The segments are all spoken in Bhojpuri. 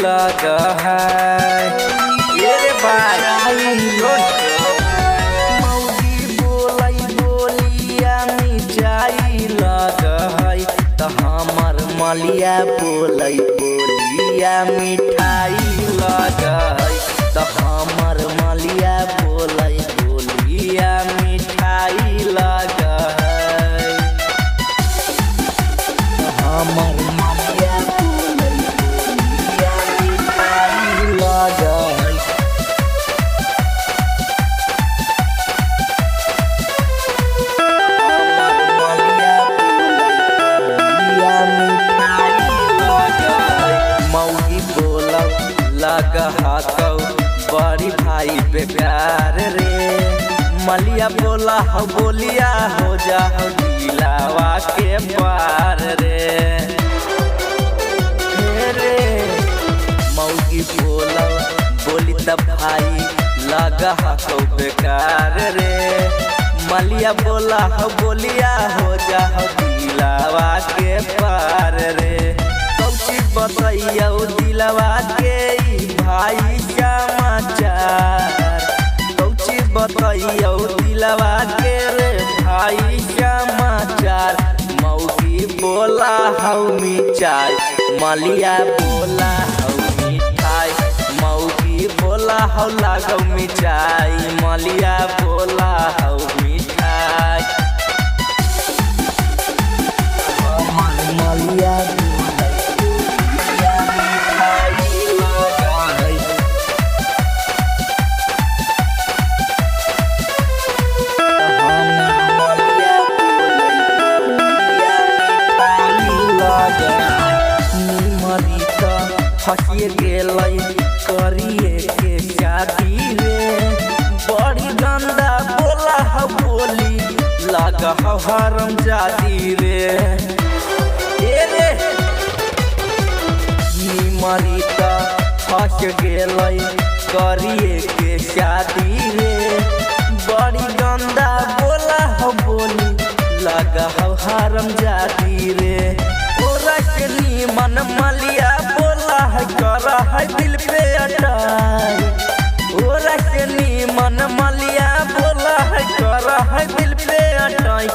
लगा है ये रे भाई मौगी बोलाई बोलिया मिठाई लगा है तो हमर मलिया बोलाई बोलिया मिठाई लगा है तो हमर मलिया बोलाई बोलिया मिठाई लगा है हमर मलिया बोलाई बोलिया मिठाई लगा है लगा हाथों बड़ी भाई पे प्यार रे मलिया बोला हो बोलिया हो जा हो दिलावा के पार रे मौगी बोला बोली तब भाई लगा हाथों बेकार रे मलिया बोला हो बोलिया हो जा हो दिलावा के पार रे बताइयो दिलवा के भाई समाचार कौची बताइयो दिलवा के रे भाई समाचार मौगी बोला हौ मिठाई मलिया बोला हौ मिठाई मौगी बोला हौ लागौ मिठाई मलिया बोला हौ मिठाई मलिया फंसिए गेलै करिए के शादी रे बड़ी गंदा बोला हो बोली लगा हो हरम जादी रे रे मरीता फंस गेलै करिए के शादी रे बड़ी गंदा बोला हो बोली लगा हो हरम जादी रे मन मलिया बोला है करा है दिल पे अटाई मन मलिया बोला है करा है दिल पे अटाई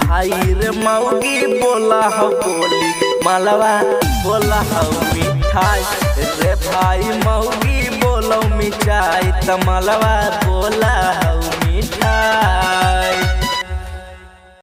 भाई रे मौगी बोला हो बोली मलवा बोला हो मिठाई रे भाई मौगी बोलो मिठाई तो मलवा बोला